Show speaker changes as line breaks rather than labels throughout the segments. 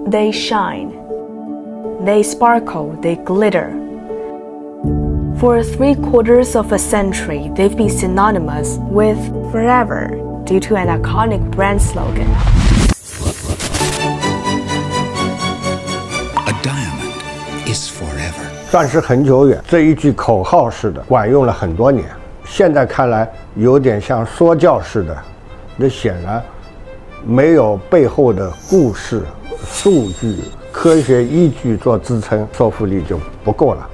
they shine. They sparkle, they glitter. For 3/4 of a century, they've been synonymous with forever due to an iconic brand slogan.
A diamond is forever.
钻石很久远，这一句口号式的，管用了很多年。现在看来有点像说教似的，那显然没有背后的故事、数据、科学依据做支撑，说服力就不够了。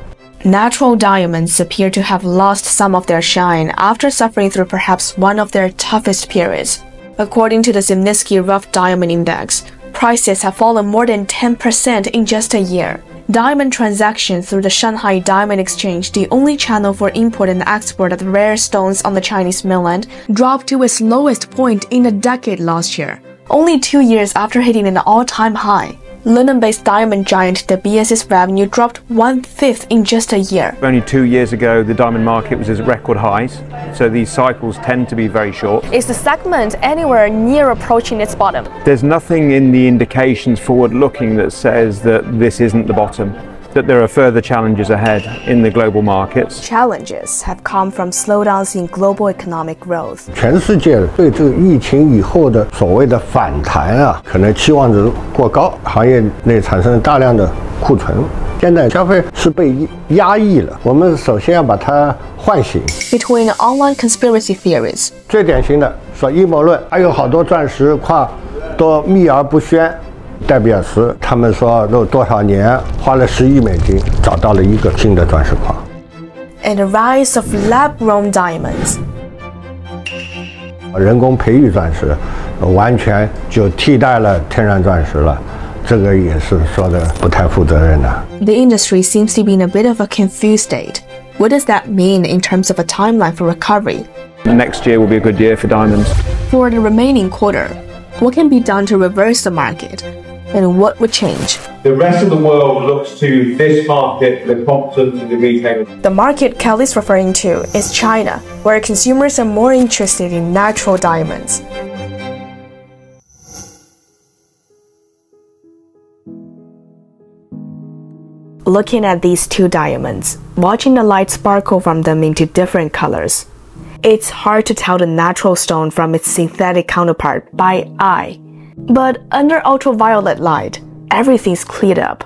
Natural diamonds appear to have lost some of their shine after suffering through perhaps one of their toughest periods. According to the Zimnisky Rough Diamond Index, prices have fallen more than 10% in just a year. Diamond transactions through the Shanghai Diamond Exchange, the only channel for import and export of rare stones on the Chinese mainland, dropped to its lowest point in a decade last year, only 2 years after hitting an all-time high. London-based diamond giant De Beers' revenue dropped 1/5 in just a year.
Only 2 years ago, the diamond market was at record highs, so these cycles tend to be very short.
Is the segment anywhere near approaching its bottom?
There's nothing in the indications forward-looking that says that this isn't the bottom, that there are further challenges ahead in the global markets.
Challenges have come from slowdowns in global economic growth.
全世界对这个疫情以后的所谓的反弹啊，可能期望值过高，行业内产生了大量的库存。现在消费是被压抑了，我们首先要把它唤醒。
Between online conspiracy theories,
最典型的说阴谋论，还有好多钻石矿都秘而不宣。 戴比尔斯他们说都多少年花了10亿美金找到了一个新的钻石矿。
and the rise of lab-grown diamonds.
人工培育钻石完全就替代了天然钻石了，这个也是说的不太负责任的。
The industry seems to be in a bit of a confused state. What does that mean in terms of a timeline for recovery?
Next year will be a good year for diamonds.
For the remaining quarter, what can be done to reverse the market? And what would change?
The rest of the world looks to this market for the confidence of the retailers.
The market Kelly's referring to is China, where consumers are more interested in natural diamonds. Looking at these two diamonds, watching the light sparkle from them into different colors, it's hard to tell the natural stone from its synthetic counterpart by eye. But under ultraviolet light, everything's cleared up.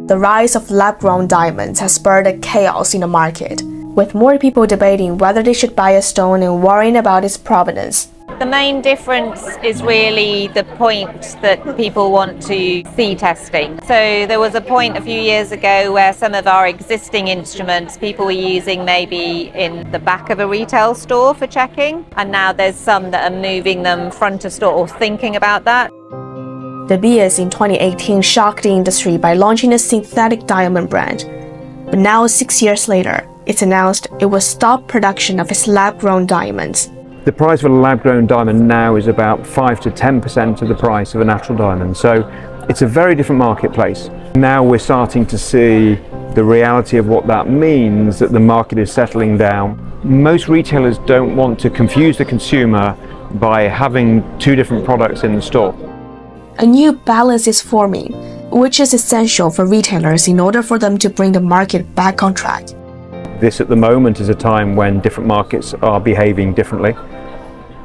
The rise of lab-grown diamonds has spurred a chaos in the market, with more people debating whether they should buy a stone and worrying about its provenance.
The main difference is really the point that people want to see testing. So there was a point a few years ago where some of our existing instruments people were using maybe in the back of a retail store for checking, and now there's some that are moving them front of store or thinking about that.
De Beers in 2018 shocked the industry by launching a synthetic diamond brand. But now, 6 years later, it's announced it will stop production of its lab-grown diamonds.
The price of a lab-grown diamond now is about 5 to 10% of the price of a natural diamond. So it's a very different marketplace. Now we're starting to see the reality of what that means, that the market is settling down. Most retailers don't want to confuse the consumer by having two different products in the store.
A new balance is forming, which is essential for retailers in order for them to bring the market back on track.
This at the moment is a time when different markets are behaving differently,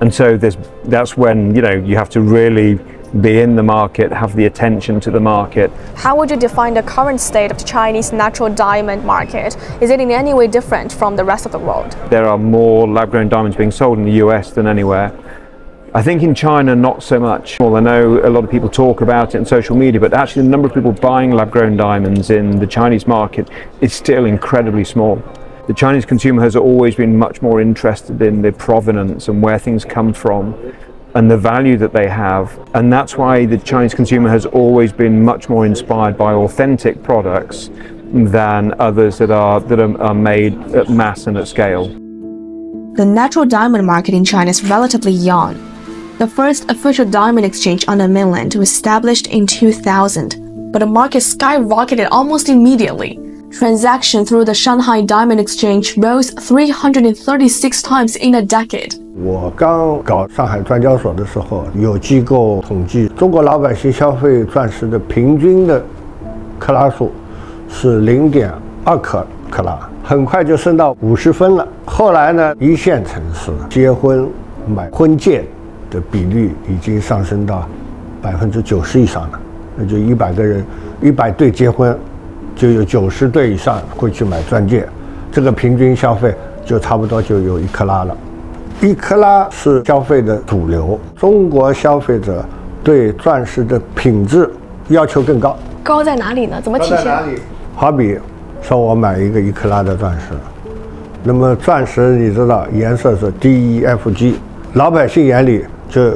and so that's when you have to really be in the market, have the attention to the market.
How would you define the current state of the Chinese natural diamond market? Is it in any way different from the rest of the world?
There are more lab-grown diamonds being sold in the US than anywhere. I think in China not so much. Well, I know a lot of people talk about it in social media, but actually the number of people buying lab-grown diamonds in the Chinese market is still incredibly small. The Chinese consumer has always been much more interested in the provenance and where things come from and the value that they have, and that's why the Chinese consumer has always been much more inspired by authentic products than others that are made at mass and at scale.
The natural diamond market in China is relatively young. The first official diamond exchange on the mainland was established in 2000, but the market skyrocketed almost immediately. Transaction through the Shanghai Diamond Exchange rose 336 times in a decade.
我刚搞上海钻交所的时候，有机构统计，中国老百姓消费钻石的平均的克拉数是0.2克拉，很快就升到50分了。后来呢，一线城市结婚买婚戒的比率已经上升到90%以上了，那就100个人100对结婚，就有90对以上会去买钻戒，这个平均消费就差不多就有1克拉了。1克拉是消费的主流，中国消费者对钻石的品质要求更高。
高在哪里呢？怎么体现？
好比说我买一个1克拉的钻石，那么钻石你知道颜色是 D、E、F、G， 老百姓眼里就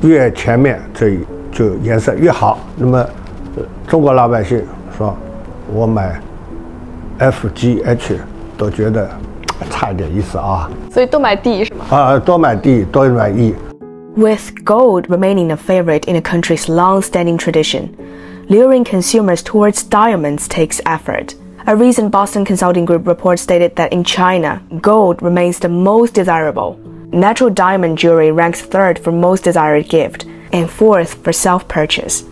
越前面这就颜色越好。那么中国老百姓说，我买 F、G、H 都觉得差一点意思啊，
所以都买 D 是吗？
多买 D， 多买 E。
With gold remaining a favorite in the country's long-standing tradition, luring consumers towards diamonds takes effort. A recent Boston Consulting Group report stated that in China, gold remains the most desirable. Natural diamond jewelry ranks 3rd for most desired gift and 4th for self-purchase.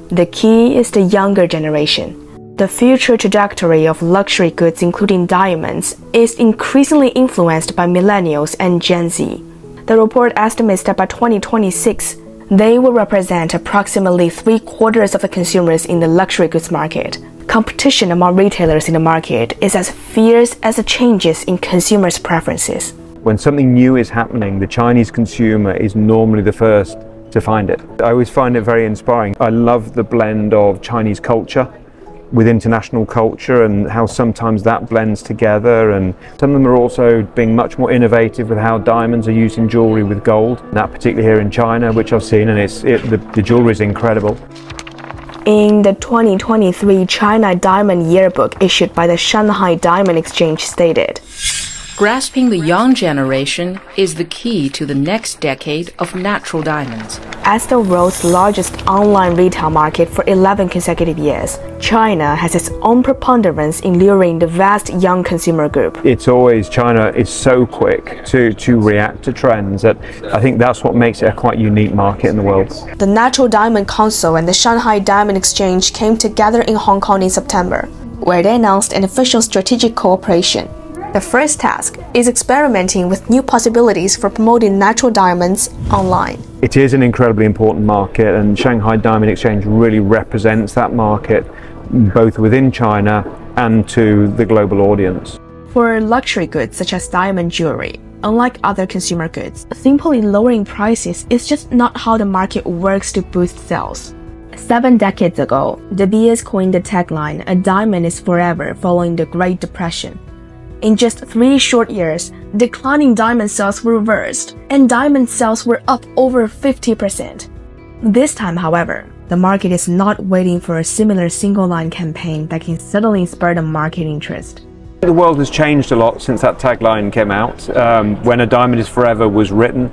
The key is the younger generation. The future trajectory of luxury goods, including diamonds, is increasingly influenced by millennials and Gen Z. The report estimates that by 2026, they will represent approximately 3/4 of the consumers in the luxury goods market. Competition among retailers in the market is as fierce as the changes in consumers' preferences.
When something new is happening, the Chinese consumer is normally the first to find it. I always find it very inspiring. I love the blend of Chinese culture with international culture and how sometimes that blends together, and some of them are also being much more innovative with how diamonds are used in jewelry with gold, that particularly here in China, which I've seen, and the jewelry is incredible.
In the 2023 China Diamond Yearbook issued by the Shanghai Diamond Exchange stated,
Grasping the young generation is the key to the next decade of natural diamonds.
As the world's largest online retail market for 11 consecutive years, China has its own preponderance in luring the vast young consumer group.
It's always, China is so quick to react to trends that I think that's what makes it a quite unique market in the world.
The Natural Diamond Council and the Shanghai Diamond Exchange came together in Hong Kong in September, where they announced an official strategic cooperation. The first task is experimenting with new possibilities for promoting natural diamonds online.
It is an incredibly important market, and Shanghai Diamond Exchange really represents that market, both within China and to the global audience.
For luxury goods such as diamond jewelry, unlike other consumer goods, simply lowering prices is just not how the market works to boost sales. 7 decades ago, De Beers coined the tagline, "A diamond is forever," following the Great Depression. In just 3 short years, declining diamond sales were reversed, and diamond sales were up over 50%. This time, however, the market is not waiting for a similar single-line campaign that can suddenly spur the market interest.
The world has changed a lot since that tagline came out. When "A Diamond is Forever" was written,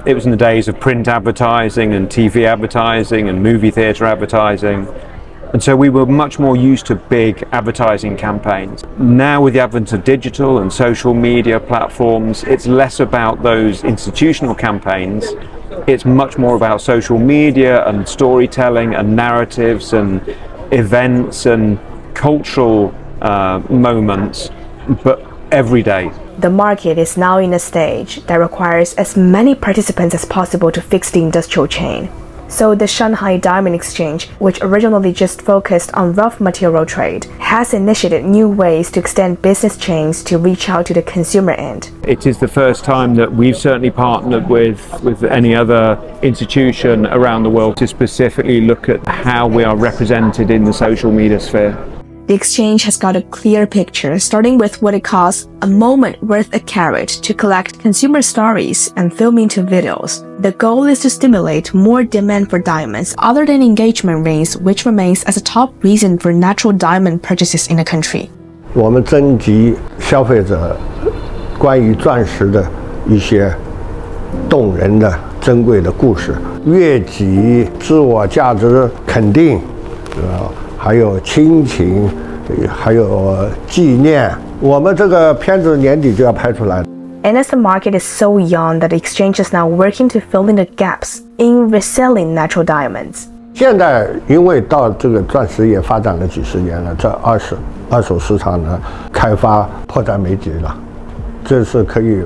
it was in the days of print advertising and TV advertising and movie theatre advertising. And so we were much more used to big advertising campaigns. Now with the advent of digital and social media platforms, it's less about those institutional campaigns. It's much more about social media and storytelling and narratives and events and cultural moments, but every day.
The market is now in a stage that requires as many participants as possible to fix the industrial chain. So the Shanghai Diamond Exchange, which originally just focused on rough material trade, has initiated new ways to extend business chains to reach out to the consumer end.
It is the first time that we've certainly partnered with any other institution around the world to specifically look at how we are represented in the social media sphere.
The exchange has got a clear picture, starting with what it calls a moment worth a carat to collect consumer stories and film into videos. The goal is to stimulate more demand for diamonds other than engagement rings, which remains as a top reason for natural diamond purchases in the country.
我们征集消费者关于钻石的一些动人的、珍贵的故事，悦己、自我价值肯定，还有亲情、还有纪念。我们这个片子年底就要拍出来。
And as the market is so young that the exchange is now working to fill in the gaps in reselling natural diamonds.
现在因为到这个钻石业发展了几十年了，这二手市场呢开发迫在眉睫了，这是可以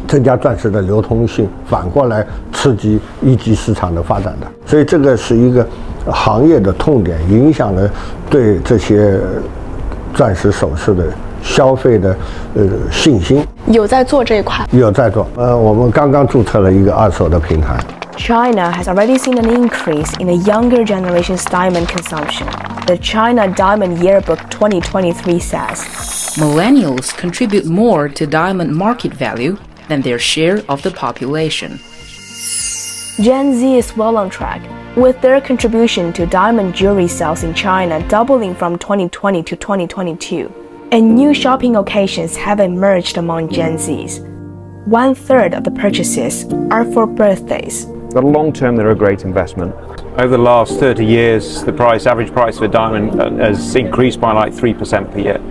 增加钻石的流通性，反过来刺激一级市场的发展的。所以这个是一个行业的痛点，影响了对这些钻石首饰的消费的信心。
有在做这一块？
有在做。我们刚刚注册了一个二手的平台。
China has already seen an increase in the younger generation's diamond consumption. The China Diamond Yearbook 2023 says,
Millennials contribute more to diamond market value than their share of the population.
Gen Z is well on track, with their contribution to diamond jewelry sales in China doubling from 2020 to 2022. And new shopping occasions have emerged among Gen Zs. 1/3 of the purchases are for birthdays.
But long term, they're a great investment. Over the last 30 years, the average price of a diamond has increased by like 3% per year.